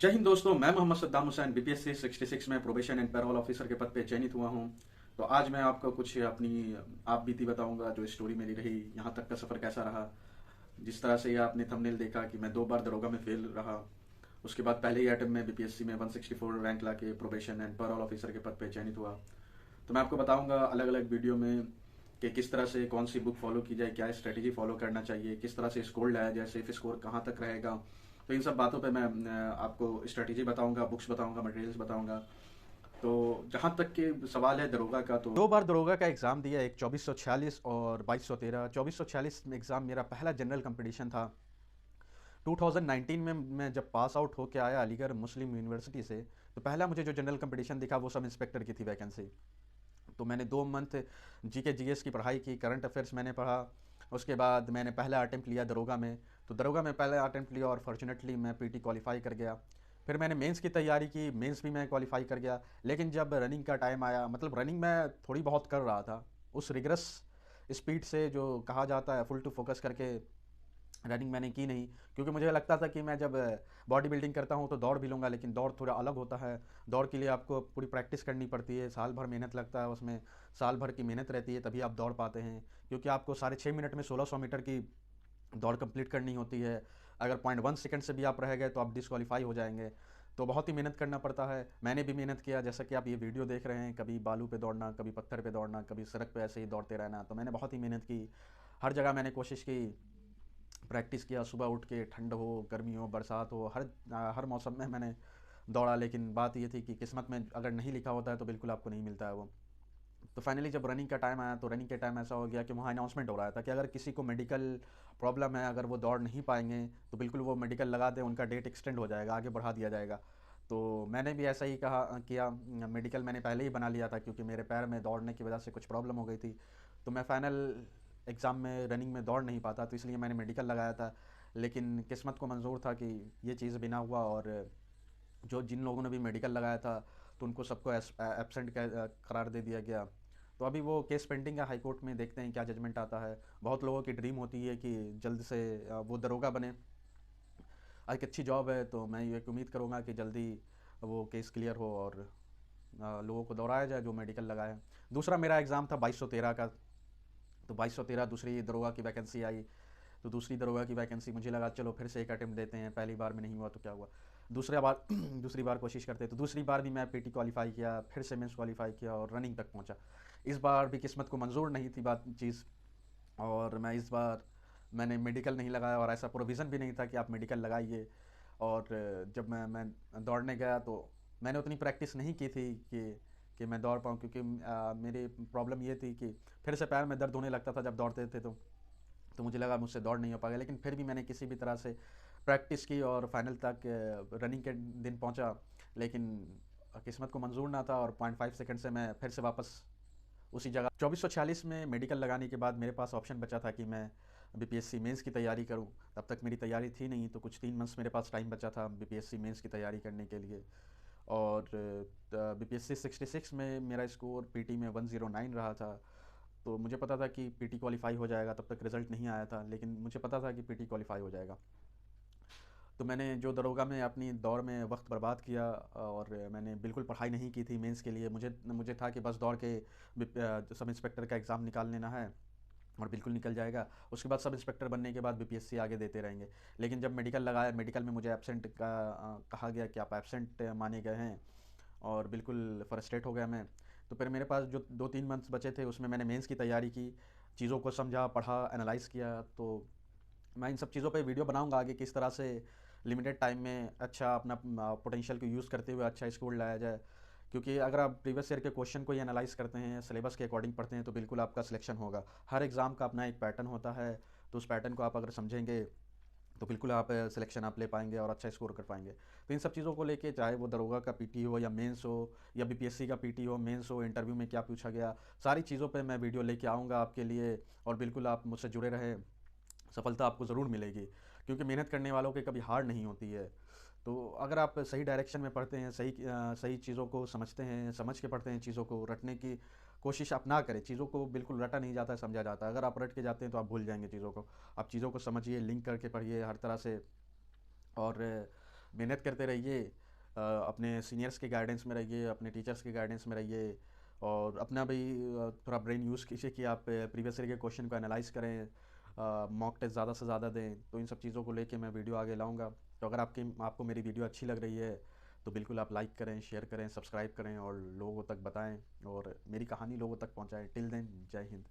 जय हिंद दोस्तों, मैं मोहम्मद सद्दाम हुसैन बीपीएससी 66 में प्रोबेशन एंड पैरोल ऑफिसर के पद पे चयनित हुआ हूं। तो आज मैं आपको कुछ अपनी आप बीती बताऊंगा, जो स्टोरी मेरी रही, यहां तक का सफ़र कैसा रहा। जिस तरह से ये आपने थंबनेल देखा कि मैं 2 बार दरोगा में फेल रहा, उसके बाद पहले ही अटेम्प्ट में बीपीएससी में 164 रैंक ला के प्रोबेशन एंड पैरोल ऑफिसर के पद पे चयनित हुआ। तो मैं आपको बताऊंगा अलग अलग वीडियो में कि किस तरह से कौन सी बुक फॉलो की जाए, क्या स्ट्रेटेजी फॉलो करना चाहिए, किस तरह से स्कोर लाया जाए, सेफ स्कोर कहाँ तक रहेगा। तो इन सब बातों पे मैं आपको स्ट्रेटेजी बताऊंगा, बुक्स बताऊंगा, मटेरियल्स बताऊंगा। तो जहाँ तक के सवाल है दरोगा का, तो 2 बार दरोगा का एग्ज़ाम दिया, एक 2446 और 2213। 2446 में एग्ज़ाम मेरा पहला जनरल कंपटीशन था। 2019 में मैं जब पास आउट होके आया अलीगढ़ मुस्लिम यूनिवर्सिटी से, तो पहला मुझे जो जनरल कंपटीशन दिखा वो सब इंस्पेक्टर की थी वैकेंसी। तो मैंने 2 मंथ जीके जीएस की पढ़ाई की, करंट अफेयर्स मैंने पढ़ा। उसके बाद मैंने पहला अटेम्प्ट लिया दरोगा में। तो दरोगा में पहला अटेम्प्ट लिया और फॉर्चुनेटली मैं पीटी क्वालिफाई कर गया। फिर मैंने मेंस की तैयारी की, मेंस भी मैं क्वालिफाई कर गया। लेकिन जब रनिंग का टाइम आया, मतलब रनिंग मैं थोड़ी बहुत कर रहा था, उस रिगरस स्पीड से जो कहा जाता है फुल टू फोकस करके रनिंग मैंने की नहीं। क्योंकि मुझे लगता था कि मैं जब बॉडी बिल्डिंग करता हूँ तो दौड़ भी लूँगा, लेकिन दौड़ थोड़ा अलग होता है। दौड़ के लिए आपको पूरी प्रैक्टिस करनी पड़ती है, साल भर मेहनत लगता है उसमें। साल भर की मेहनत रहती है तभी आप दौड़ पाते हैं। क्योंकि आपको 6.5 मिनट में 1600 मीटर की दौड़ कंप्लीट करनी होती है। अगर 0.1 सेकंड से भी आप रह गए तो आप डिस्क्वालीफाई हो जाएंगे। तो बहुत ही मेहनत करना पड़ता है। मैंने भी मेहनत किया, जैसा कि आप ये वीडियो देख रहे हैं, कभी बालू पे दौड़ना, कभी पत्थर पे दौड़ना, कभी सड़क पे ऐसे ही दौड़ते रहना। तो मैंने बहुत ही मेहनत की, हर जगह मैंने कोशिश की, प्रैक्टिस किया। सुबह उठ के, ठंड हो, गर्मी हो, बरसात हो, हर मौसम में मैंने दौड़ा। लेकिन बात ये थी कि किस्मत में अगर नहीं लिखा होता है तो बिल्कुल आपको नहीं मिलता है वो। तो फाइनली जब रनिंग का टाइम आया तो रनिंग के टाइम ऐसा हो गया कि वहाँ अनाउंसमेंट हो रहा था कि अगर किसी को मेडिकल प्रॉब्लम है, अगर वो दौड़ नहीं पाएंगे तो बिल्कुल वो मेडिकल लगा दें, उनका डेट एक्सटेंड हो जाएगा, आगे बढ़ा दिया जाएगा। तो मैंने भी ऐसा ही कहा किया। मेडिकल मैंने पहले ही बना लिया था क्योंकि मेरे पैर में दौड़ने की वजह से कुछ प्रॉब्लम हो गई थी। तो मैं फाइनल एग्ज़ाम में रनिंग में दौड़ नहीं पाता, तो इसलिए मैंने मेडिकल लगाया था। लेकिन किस्मत को मंजूर था कि ये चीज़ भी ना हुआ, और जो जिन लोगों ने भी मेडिकल लगाया था तो उनको सबको एब्सेंट करार दे दिया गया। तो अभी वो केस पेंडिंग है हाई कोर्ट में, देखते हैं क्या जजमेंट आता है। बहुत लोगों की ड्रीम होती है कि जल्द से वो दरोगा बने। एक अच्छी जॉब है, तो मैं ये उम्मीद करूँगा कि जल्दी वो केस क्लियर हो और लोगों को दौड़ाया जाए जो मेडिकल लगाए हैं। दूसरा मेरा एग्ज़ाम था 2213 का। तो 2213 दूसरी दरोगा की वैकेंसी आई। तो दूसरी दरोगा की वैकेंसी मुझे लगा चलो फिर से एक अटेम्प्ट देते हैं, पहली बार में नहीं हुआ तो क्या हुआ, दूसरा बार दूसरी बार कोशिश करते हैं। तो दूसरी बार भी मैं पीटी क्वालिफाई किया, फिर से मेंस क्वालिफाई किया और रनिंग तक पहुंचा। इस बार भी किस्मत को मंजूर नहीं थी बात चीज़, और मैं इस बार मैंने मेडिकल नहीं लगाया, और ऐसा प्रोविज़न भी नहीं था कि आप मेडिकल लगाइए। और जब मैं दौड़ने गया तो मैंने उतनी प्रैक्टिस नहीं की थी कि मैं दौड़ पाऊँ, क्योंकि मेरी प्रॉब्लम ये थी कि फिर से पैर में दर्द होने लगता था जब दौड़ते थे। तो मुझे लगा मुझसे दौड़ नहीं हो पाएगा, लेकिन फिर भी मैंने किसी भी तरह से प्रैक्टिस की और फाइनल तक रनिंग के दिन पहुंचा। लेकिन किस्मत को मंजूर ना था, और 0.5 सेकंड से मैं फिर से वापस उसी जगह। 2446 में मेडिकल लगाने के बाद मेरे पास ऑप्शन बचा था कि मैं बीपीएससी मेंस की तैयारी करूं। तब तक मेरी तैयारी थी नहीं, तो कुछ 3 मंथ्स मेरे पास टाइम बचा था बीपीएससी मेंस की तैयारी करने के लिए। और बीपीएससी 66 में मेरा स्कोर पीटी में 109 रहा था। तो मुझे पता था कि पीटी क्वालिफाई हो जाएगा, तब तक रिजल्ट नहीं आया था, लेकिन मुझे पता था कि पीटी क्वालिफाई हो जाएगा। तो मैंने जो दरोगा में अपनी दौड़ में वक्त बर्बाद किया, और मैंने बिल्कुल पढ़ाई नहीं की थी मेंस के लिए। मुझे मुझे था कि बस दौड़ के सब इंस्पेक्टर का एग्ज़ाम निकाल लेना है और बिल्कुल निकल जाएगा। उसके बाद सब इंस्पेक्टर बनने के बाद बीपीएससी आगे देते रहेंगे। लेकिन जब मेडिकल लगाया, मेडिकल में मुझे एब्सेंट का कहा गया कि आप एब्सेंट माने गए हैं, और बिल्कुल फ्रस्ट्रेट हो गया मैं। तो फिर मेरे पास जो 2-3 मंथ्स बचे थे उसमें मैंने मेंस की तैयारी की, चीज़ों को समझा, पढ़ा, एनालाइज़ किया। तो मैं इन सब चीज़ों पे वीडियो बनाऊंगा आगे, किस तरह से लिमिटेड टाइम में अच्छा अपना पोटेंशियल को यूज़ करते हुए अच्छा स्कोर लाया जाए। क्योंकि अगर आप प्रीवियस ईयर के क्वेश्चन को ही एनालाइज करते हैं, सिलेबस के अकॉर्डिंग पढ़ते हैं, तो बिल्कुल आपका सिलेक्शन होगा। हर एग्ज़ाम का अपना एक पैटर्न होता है, तो उस पैटर्न को आप अगर समझेंगे तो बिल्कुल आप सिलेक्शन आप ले पाएंगे और अच्छा स्कोर कर पाएंगे। तो इन सब चीज़ों को लेके, चाहे वो दरोगा का पीटी हो या मेंस हो, या बीपीएससी का पीटी हो, मेंस हो, इंटरव्यू में क्या पूछा गया, सारी चीज़ों पे मैं वीडियो लेके आऊँगा आपके लिए। और बिल्कुल आप मुझसे जुड़े रहें, सफलता आपको ज़रूर मिलेगी। क्योंकि मेहनत करने वालों की कभी हार नहीं होती है। तो अगर आप सही डायरेक्शन में पढ़ते हैं, सही चीज़ों को समझते हैं, समझ के पढ़ते हैं, चीज़ों को रटने की कोशिश आप ना करें। चीज़ों को बिल्कुल रटा नहीं जाता है, समझा जाता है। अगर आप रट के जाते हैं तो आप भूल जाएंगे चीज़ों को। आप चीज़ों को समझिए, लिंक करके पढ़िए हर तरह से। और मेहनत करते रहिए, अपने सीनियर्स के गाइडेंस में रहिए, अपने टीचर्स के गाइडेंस में रहिए, और अपना भी थोड़ा ब्रेन यूज़ कीजिए कि आप प्रीवियस ईयर के क्वेश्चन को एनालाइज करें, मॉक टेस्ट ज़्यादा से ज़्यादा दें। तो इन सब चीज़ों को लेके मैं वीडियो आगे लाऊंगा। तो अगर आपको मेरी वीडियो अच्छी लग रही है तो बिल्कुल आप लाइक करें, शेयर करें, सब्सक्राइब करें और लोगों तक बताएं और मेरी कहानी लोगों तक पहुंचाएं। टिल देन, जय हिंद।